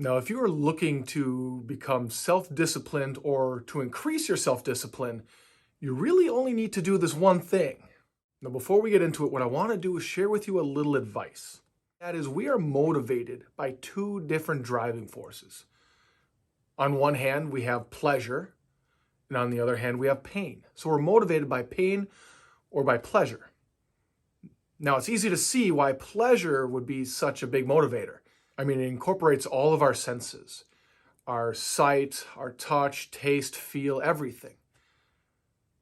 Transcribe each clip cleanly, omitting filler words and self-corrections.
Now, if you are looking to become self-disciplined or to increase your self-discipline, you really only need to do this one thing. Now, before we get into it, what I want to do is share with you a little advice. That is, we are motivated by two different driving forces. On one hand, we have pleasure, and on the other hand, we have pain. So we're motivated by pain or by pleasure. Now, it's easy to see why pleasure would be such a big motivator. I mean, it incorporates all of our senses, our sight, our touch, taste, feel, everything.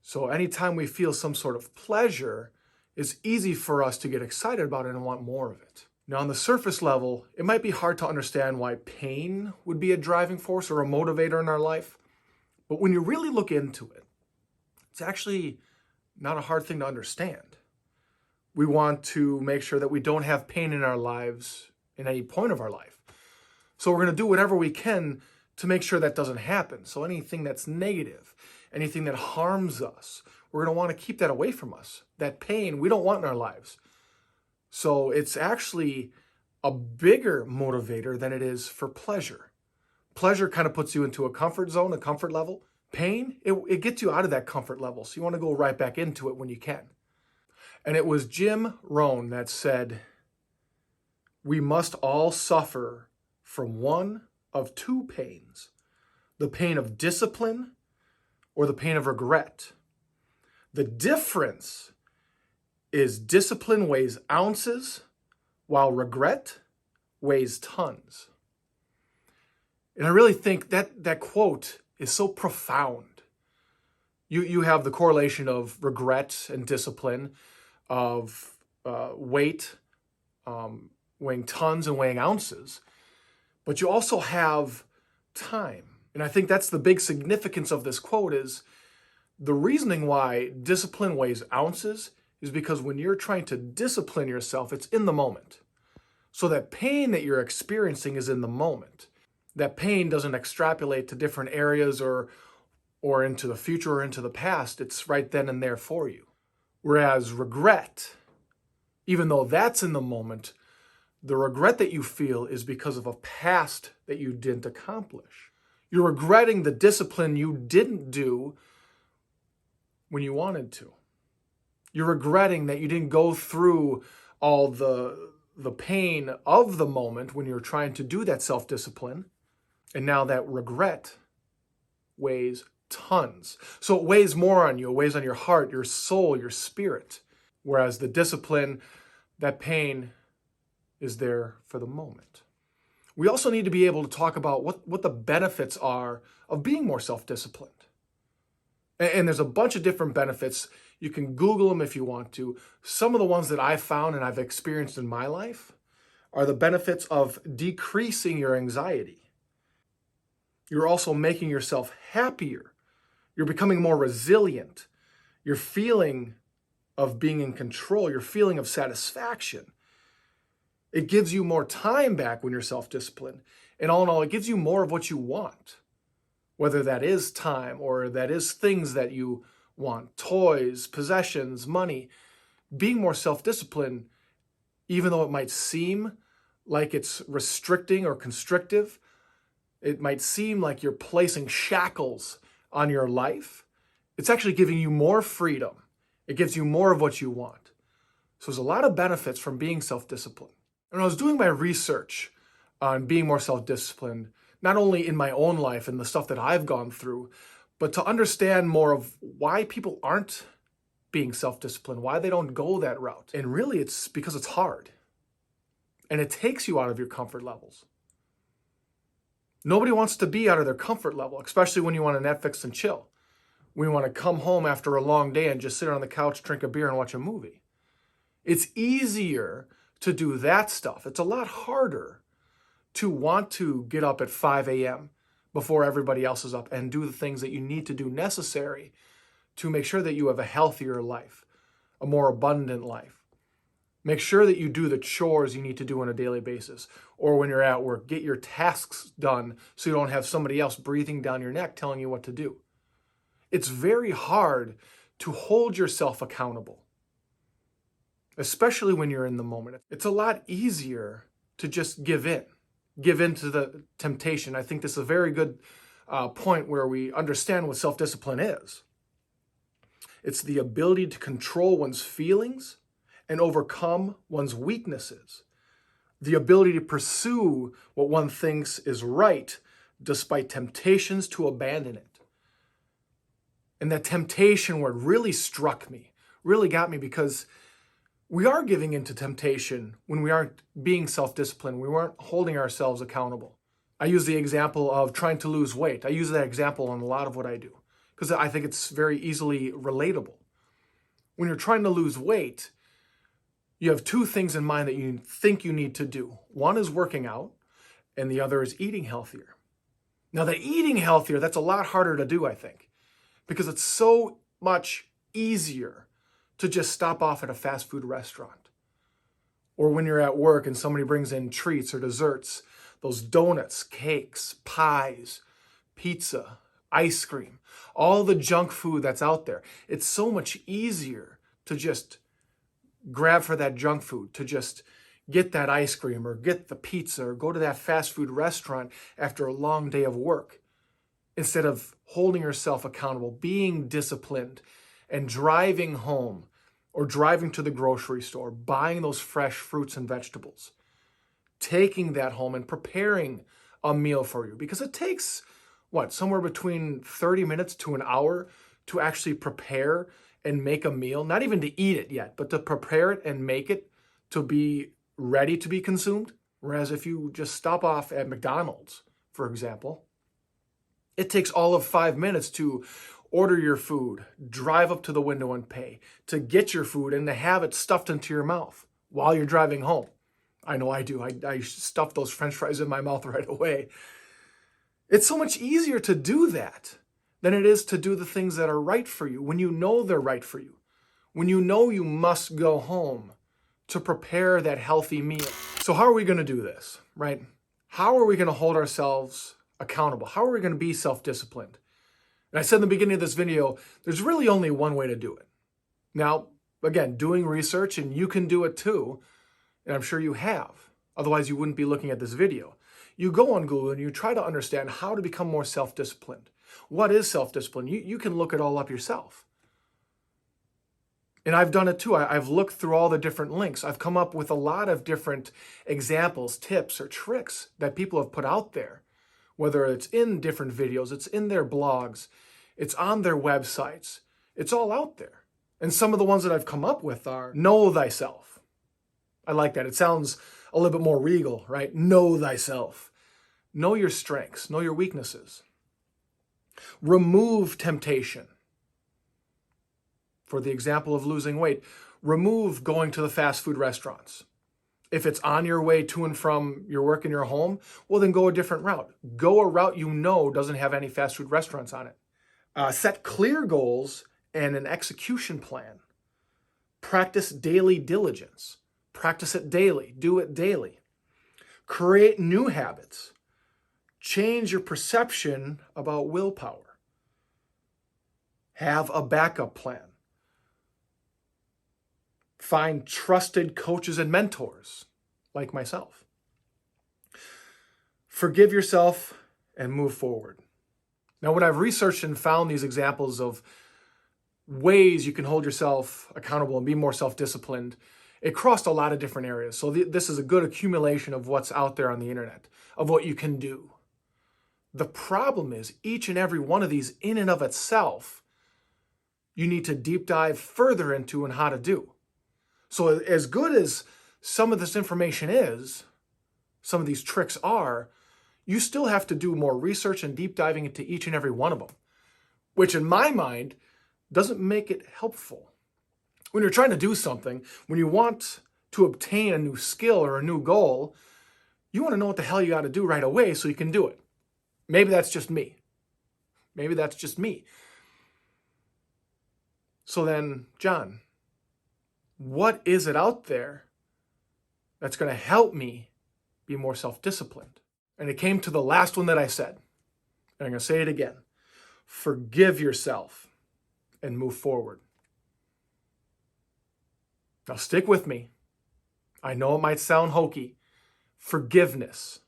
So anytime we feel some sort of pleasure, it's easy for us to get excited about it and want more of it. Now, on the surface level, it might be hard to understand why pain would be a driving force or a motivator in our life. But when you really look into it, it's actually not a hard thing to understand. We want to make sure that we don't have pain in our lives in any point of our life. So we're going to do whatever we can to make sure that doesn't happen. So anything that's negative, anything that harms us, we're going to want to keep that away from us. That pain we don't want in our lives. So it's actually a bigger motivator than it is for pleasure. Pleasure kind of puts you into a comfort zone, a comfort level. Pain, it gets you out of that comfort level. So you want to go right back into it when you can. And it was Jim Rohn that said, "We must all suffer from one of two pains, the pain of discipline or the pain of regret. The difference is discipline weighs ounces while regret weighs tons." And I really think that quote is so profound. You have the correlation of regret and discipline, of weight, weighing tons and weighing ounces, but you also have time. And I think that's the big significance of this quote is the reasoning why discipline weighs ounces is because when you're trying to discipline yourself, it's in the moment. So that pain that you're experiencing is in the moment. That pain doesn't extrapolate to different areas or into the future or into the past. It's right then and there for you. Whereas regret, even though that's in the moment, the regret that you feel is because of a past that you didn't accomplish. You're regretting the discipline you didn't do when you wanted to. You're regretting that you didn't go through all the pain of the moment when you're trying to do that self-discipline. And now that regret weighs tons. So it weighs more on you. It weighs on your heart, your soul, your spirit. Whereas the discipline, that pain is there for the moment. We also need to be able to talk about what the benefits are of being more self-disciplined. And there's a bunch of different benefits. You can Google them if you want to. Some of the ones that I've found and I've experienced in my life are the benefits of decreasing your anxiety. You're also making yourself happier. You're becoming more resilient. Your feeling of being in control, your feeling of satisfaction. It gives you more time back when you're self-disciplined. And all in all, it gives you more of what you want. Whether that is time or that is things that you want, toys, possessions, money. Being more self-disciplined, even though it might seem like it's restricting or constrictive, it might seem like you're placing shackles on your life, it's actually giving you more freedom. It gives you more of what you want. So there's a lot of benefits from being self-disciplined. And when I was doing my research on being more self-disciplined, not only in my own life and the stuff that I've gone through, but to understand more of why people aren't being self-disciplined, why they don't go that route. And really it's because it's hard. And it takes you out of your comfort levels. Nobody wants to be out of their comfort level, especially when you want to Netflix and chill. When you want to come home after a long day and just sit on the couch, drink a beer, and watch a movie. It's easier to do that stuff. It's a lot harder to want to get up at 5 a.m. before everybody else is up and do the things that you need to do necessary to make sure that you have a healthier life, a more abundant life. Make sure that you do the chores you need to do on a daily basis. Or when you're at work, get your tasks done so you don't have somebody else breathing down your neck telling you what to do. It's very hard to hold yourself accountable, especially when you're in the moment. It's a lot easier to just give in. give in to the temptation. I think this is a very good point where we understand what self-discipline is. It's the ability to control one's feelings and overcome one's weaknesses. The ability to pursue what one thinks is right despite temptations to abandon it. And that temptation word really struck me, really got me, because we are giving into temptation when we aren't being self-disciplined. We weren't holding ourselves accountable. I use the example of trying to lose weight. I use that example in a lot of what I do because I think it's very easily relatable. When you're trying to lose weight, you have two things in mind that you think you need to do. One is working out, and the other is eating healthier. Now, the eating healthier, that's a lot harder to do, I think, because it's so much easier to just stop off at a fast food restaurant. Or when you're at work and somebody brings in treats or desserts, those donuts, cakes, pies, pizza, ice cream, all the junk food that's out there. It's so much easier to just grab for that junk food, to just get that ice cream or get the pizza or go to that fast food restaurant after a long day of work, instead of holding yourself accountable, being disciplined, and driving home or driving to the grocery store, buying those fresh fruits and vegetables, taking that home and preparing a meal for you. Because it takes, somewhere between 30 minutes to an hour to actually prepare and make a meal, not even to eat it yet, but to prepare it and make it to be ready to be consumed. Whereas if you just stop off at McDonald's, for example, it takes all of 5 minutes to order your food, drive up to the window and pay, to get your food and to have it stuffed into your mouth while you're driving home. I know I do. I stuff those French fries in my mouth right away. It's so much easier to do that than it is to do the things that are right for you when you know they're right for you, when you know you must go home to prepare that healthy meal. So how are we going to do this, right? How are we going to hold ourselves accountable? How are we going to be self-disciplined? And I said in the beginning of this video, there's really only one way to do it. Now, again, doing research, and you can do it too, and I'm sure you have. Otherwise, you wouldn't be looking at this video. You go on Google and you try to understand how to become more self-disciplined. What is self-discipline? You can look it all up yourself. And I've done it too. I've looked through all the different links. I've come up with a lot of different examples, tips, or tricks that people have put out there. Whether it's in different videos, it's in their blogs, it's on their websites. It's all out there. And some of the ones that I've come up with are know thyself. I like that. It sounds a little bit more regal, right? Know thyself. Know your strengths. Know your weaknesses. Remove temptation. For the example of losing weight, remove going to the fast food restaurants. If it's on your way to and from your work and your home, well, then go a different route. Go a route you know doesn't have any fast food restaurants on it. Set clear goals and an execution plan. Practice daily diligence. Practice it daily. Do it daily. Create new habits. Change your perception about willpower. Have a backup plan. Find trusted coaches and mentors like myself. Forgive yourself and move forward. Now, when I've researched and found these examples of ways you can hold yourself accountable and be more self-disciplined, it crossed a lot of different areas. So this is a good accumulation of what's out there on the internet, of what you can do. The problem is each and every one of these in and of itself, you need to deep dive further into and how to do. So as good as some of this information is, some of these tricks are, you still have to do more research and deep diving into each and every one of them, which in my mind doesn't make it helpful. When you're trying to do something, when you want to obtain a new skill or a new goal, you want to know what the hell you got to do right away so you can do it. Maybe that's just me. Maybe that's just me. So then, John, what is it out there that's going to help me be more self-disciplined? And it came to the last one that I said. And I'm going to say it again. Forgive yourself and move forward. Now stick with me. I know it might sound hokey. Forgiveness.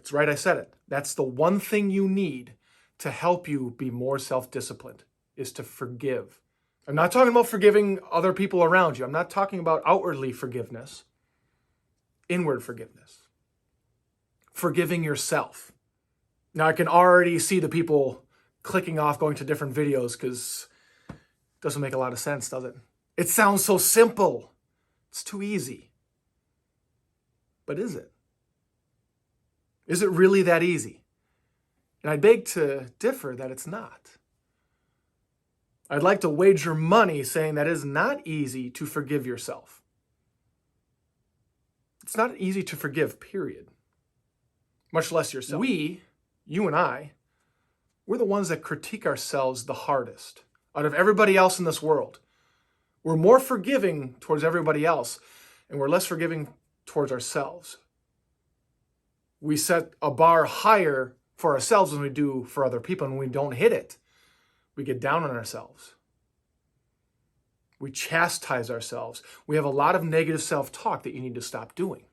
That's right, I said it. That's the one thing you need to help you be more self-disciplined, is to forgive. I'm not talking about forgiving other people around you. I'm not talking about outwardly forgiveness. Inward forgiveness. Forgiving yourself. Now, I can already see the people clicking off, going to different videos, because it doesn't make a lot of sense, does it? It sounds so simple. It's too easy. But is it? Is it really that easy? And I beg to differ that it's not. I'd like to wager money saying that it is not easy to forgive yourself. It's not easy to forgive, period. Much less yourself. We, you and I, we're the ones that critique ourselves the hardest out of everybody else in this world. We're more forgiving towards everybody else, and we're less forgiving towards ourselves. We set a bar higher for ourselves than we do for other people, and when we don't hit it, we get down on ourselves. We chastise ourselves. We have a lot of negative self-talk that you need to stop doing.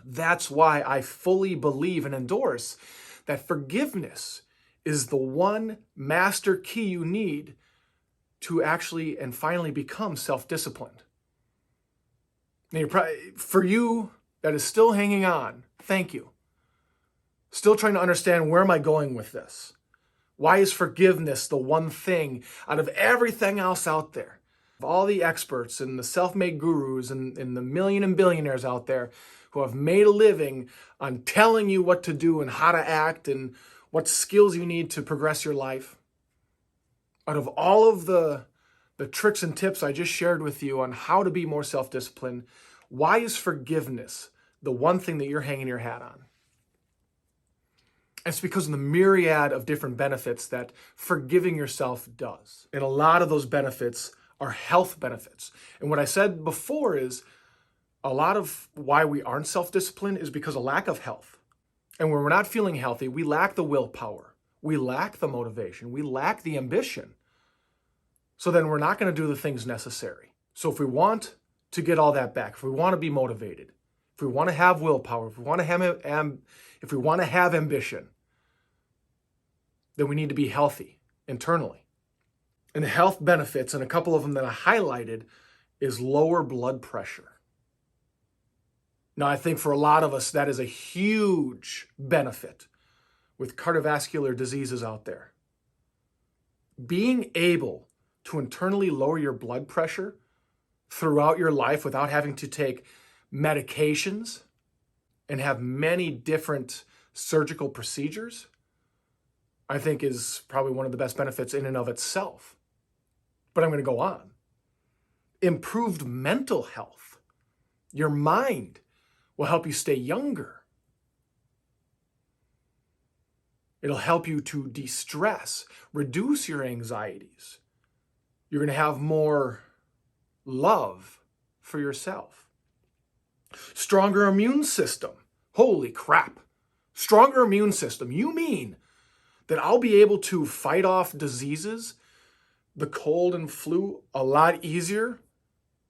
That's why I fully believe and endorse that forgiveness is the one master key you need to actually and finally become self-disciplined. Now, for you that is still hanging on, thank you. Still trying to understand, where am I going with this? Why is forgiveness the one thing out of everything else out there? All the experts and the self-made gurus and the million and billionaires out there who have made a living on telling you what to do and how to act and what skills you need to progress your life. Out of all of the tricks and tips I just shared with you on how to be more self-disciplined, why is forgiveness the one thing that you're hanging your hat on? It's because of the myriad of different benefits that forgiving yourself does. And a lot of those benefits are health benefits. And what I said before is a lot of why we aren't self-disciplined is because of lack of health. And when we're not feeling healthy, we lack the willpower. We lack the motivation. We lack the ambition. So then we're not going to do the things necessary. So if we want to get all that back, if we want to be motivated, if we want to have willpower, if we want to have ambition, then we need to be healthy internally. And the health benefits, and a couple of them that I highlighted, is lower blood pressure. Now, I think for a lot of us, that is a huge benefit with cardiovascular diseases out there. Being able to internally lower your blood pressure throughout your life without having to take medications and have many different surgical procedures, I think is probably one of the best benefits in and of itself. But I'm going to go on. Improved mental health. Your mind will help you stay younger. It'll help you to de-stress, reduce your anxieties. You're going to have more love for yourself. Stronger immune system. Holy crap. Stronger immune system. You mean that I'll be able to fight off diseases, the cold and flu, a lot easier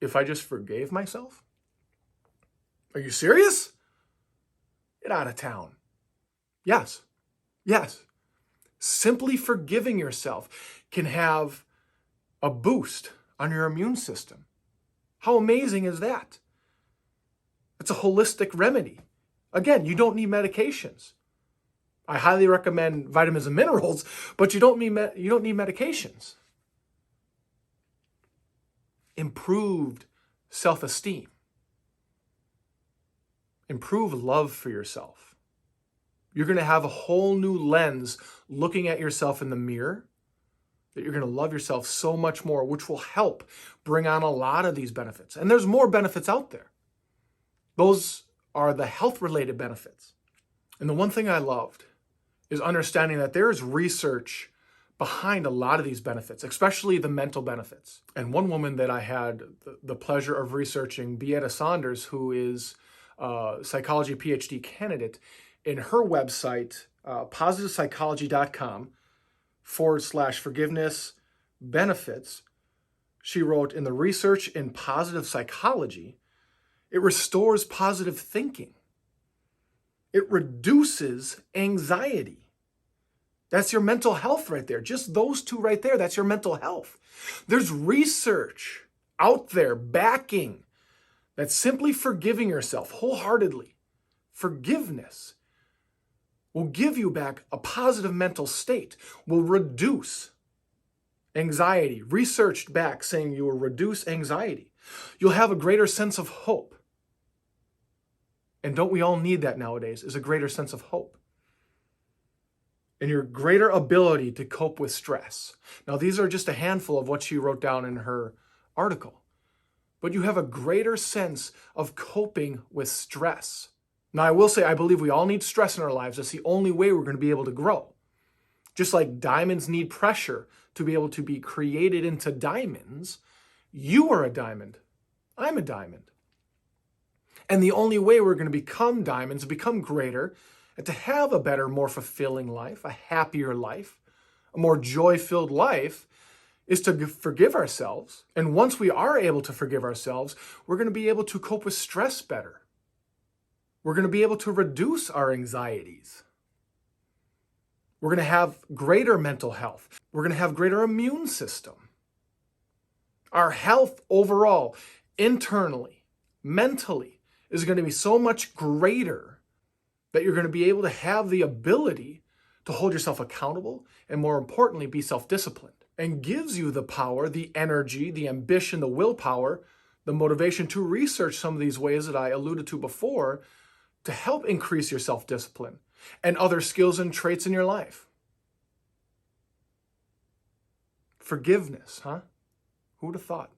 if I just forgave myself? Are you serious? Get out of town. Yes. Simply forgiving yourself can have a boost on your immune system. How amazing is that? It's a holistic remedy. Again, you don't need medications. I highly recommend vitamins and minerals, but you don't need medications. Improved self-esteem. Improved love for yourself. You're going to have a whole new lens looking at yourself in the mirror, that you're going to love yourself so much more, which will help bring on a lot of these benefits. And there's more benefits out there. Those are the health-related benefits. And the one thing I loved is understanding that there is research behind a lot of these benefits, especially the mental benefits. And one woman that I had the pleasure of researching, Beata Saunders, who is a psychology PhD candidate, in her website, positivepsychology.com/forgiveness benefits, she wrote, in the research in positive psychology, it restores positive thinking. It reduces anxiety. That's your mental health right there. Just those two right there, that's your mental health. There's research out there backing that simply forgiving yourself wholeheartedly, forgiveness, will give you back a positive mental state, will reduce anxiety. Researched back saying you will reduce anxiety. You'll have a greater sense of hope. And don't we all need that nowadays, is a greater sense of hope. And your greater ability to cope with stress. Now, these are just a handful of what she wrote down in her article. But you have a greater sense of coping with stress. Now, I will say, I believe we all need stress in our lives. That's the only way we're going to be able to grow. Just like diamonds need pressure to be able to be created into diamonds, you are a diamond. I'm a diamond. And the only way we're going to become diamonds, become greater, and to have a better, more fulfilling life, a happier life, a more joy-filled life, is to forgive ourselves. And once we are able to forgive ourselves, we're going to be able to cope with stress better. We're going to be able to reduce our anxieties. We're going to have greater mental health. We're going to have greater immune system. Our health overall, internally, mentally, is going to be so much greater that you're going to be able to have the ability to hold yourself accountable and, more importantly, be self-disciplined. And gives you the power, the energy, the ambition, the willpower, the motivation to research some of these ways that I alluded to before to help increase your self-discipline and other skills and traits in your life. Forgiveness, huh? Who would have thought?